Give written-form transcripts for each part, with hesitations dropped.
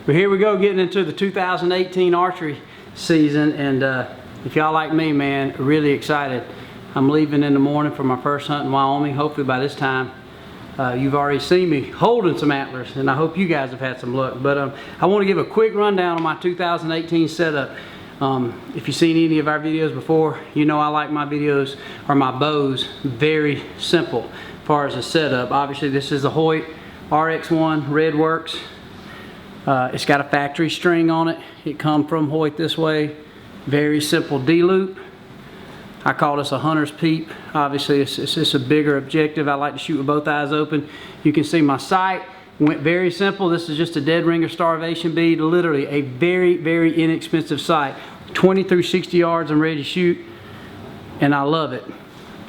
But here we go, getting into the 2018 archery season, and if y'all like me, man, really excited. I'm leaving in the morning for my first hunt in Wyoming. Hopefully by this time you've already seen me holding some antlers, and I hope you guys have had some luck. But I want to give a quick rundown on my 2018 setup. If you've seen any of our videos before, you know I like my videos or my bows very simple as far as the setup. Obviously this is the Hoyt REDWRX REDWRX. It's got a factory string on it. It come from Hoyt this way. Very simple D-loop. I call this a hunter's peep. Obviously it's just a bigger objective. I like to shoot with both eyes open. You can see my sight went very simple. This is just a dead ringer starvation bead. Literally a very, very inexpensive sight. 20 through 60 yards, I'm ready to shoot, and I love it.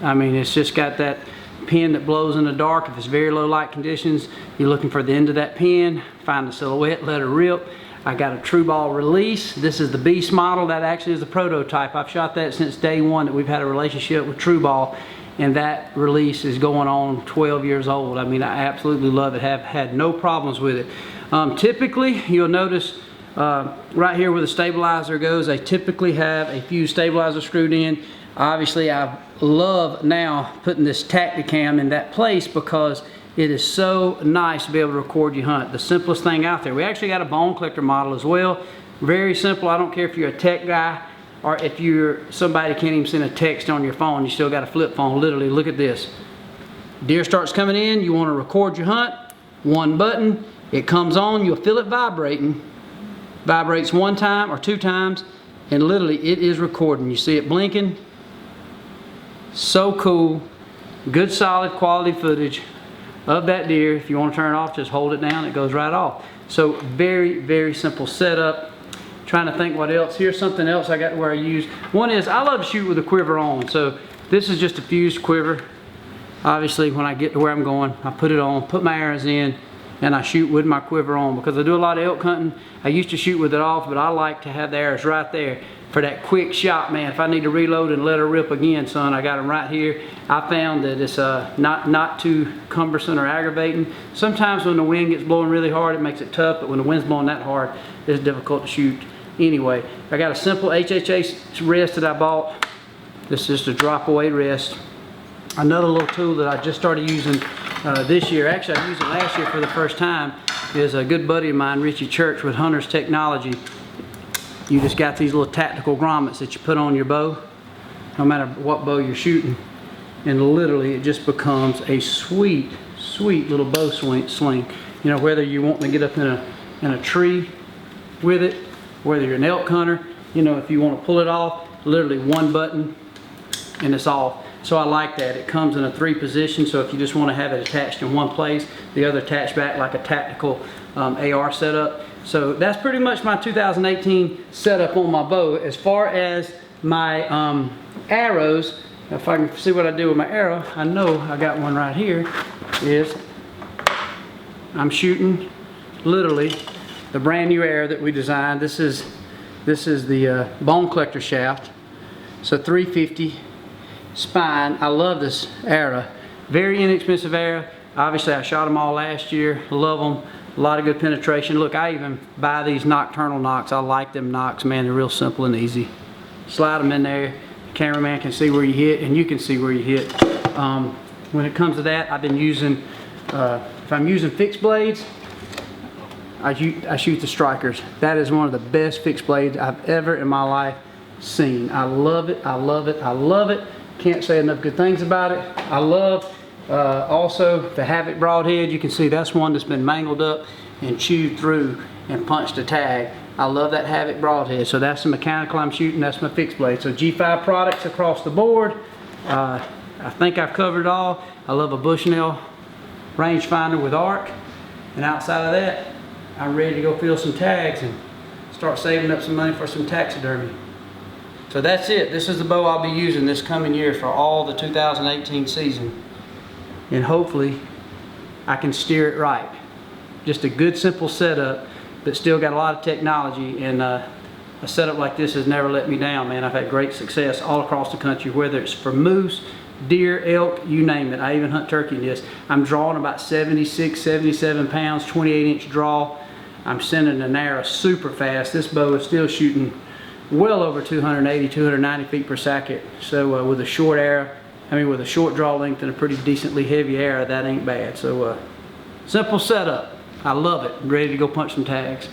I mean, it's just got that pin that blows in the dark. If it's very low light conditions, you're looking for the end of that pin, find the silhouette, let her rip. I got a true ball release. This is the Beast model. That actually is the prototype. I've shot that since day one that we've had a relationship with true ball, and that release is going on 12 years old. I mean, I absolutely love it. Have had no problems with it. Typically, you'll notice right here where the stabilizer goes, I typically have a few stabilizers screwed in. Obviously, I love now putting this Tacticam in that place because it is so nice to be able to record your hunt. The simplest thing out there. We actually got a bone collector model as well. Very simple. I don't care if you're a tech guy or if you're somebody can't even send a text on your phone. You still got a flip phone. Literally, look at this. Deer starts coming in. You want to record your hunt. One button. It comes on. You'll feel it vibrating. Vibrates one time or two times, and literally it is recording. You see it blinking. So cool. Good solid quality footage of that deer. If you want to turn it off, just hold it down, it goes right off. So very, very simple setup. Trying to think what else. Here's something else I got where I use. One is I love to shoot with a quiver on. So this is just a fused quiver. Obviously when I get to where I'm going, I put it on, put my arrows in, and I shoot with my quiver on because I do a lot of elk hunting. I used to shoot with it off, but I like to have the arrows right there for that quick shot, man. If I need to reload and let her rip again, son, I got them right here. I found that it's not too cumbersome or aggravating. Sometimes when the wind gets blowing really hard, it makes it tough, but when the wind's blowing that hard, it's difficult to shoot anyway. I got a simple HHA rest that I bought. This is just a drop away rest. Another little tool that I just started using this year, actually I used it last year for the first time, is a good buddy of mine, Richie Church with Hunter's Technology. You just got these little tactical grommets that you put on your bow, no matter what bow you're shooting, and literally it just becomes a sweet, sweet little bow sling. You know, whether you want to get up in a tree with it, whether you're an elk hunter, you know, if you want to pull it off, literally one button and it's off. So I like that. It comes in a 3 position, so if you just want to have it attached in one place, the other attached back like a tactical AR setup. So that's pretty much my 2018 setup on my bow. As far as my arrows, if I can see what I do with my arrow, I know I got one right here, is I'm shooting literally the brand new arrow that we designed. This is the bone collector shaft. So 350 spine. I love this arrow. Very inexpensive arrow. Obviously I shot them all last year. Love them. A lot of good penetration. Look, I even buy these nocturnal nocks. I like them nocks, man. They're real simple and easy. Slide them in there. The cameraman can see where you hit, and you can see where you hit. When it comes to that, I've been using, if I'm using fixed blades, I shoot the Strikers. That is one of the best fixed blades I've ever in my life seen. I love it. I love it. I love it. Can't say enough good things about it. I love also the Havoc broadhead. You can see that's one that's been mangled up and chewed through and punched a tag. I love that Havoc broadhead. So that's the mechanical I'm shooting. That's my fixed blade. So G5 products across the board. I think I've covered it all. I love a Bushnell rangefinder with arc. And outside of that, I'm ready to go fill some tags and start saving up some money for some taxidermy. So that's it. This is the bow I'll be using this coming year for all the 2018 season. And hopefully I can steer it right. Just a good simple setup, but still got a lot of technology, and a setup like this has never let me down, man. I've had great success all across the country, whether it's for moose, deer, elk, you name it. I even hunt turkey in this. I'm drawing about 76, 77 pounds, 28-inch draw. I'm sending an arrow super fast. This bow is still shooting well over 280, 290 feet per second. So with a short arrow, with a short draw length and a pretty decently heavy arrow, that ain't bad. So simple setup. I love it. I'm ready to go punch some tags.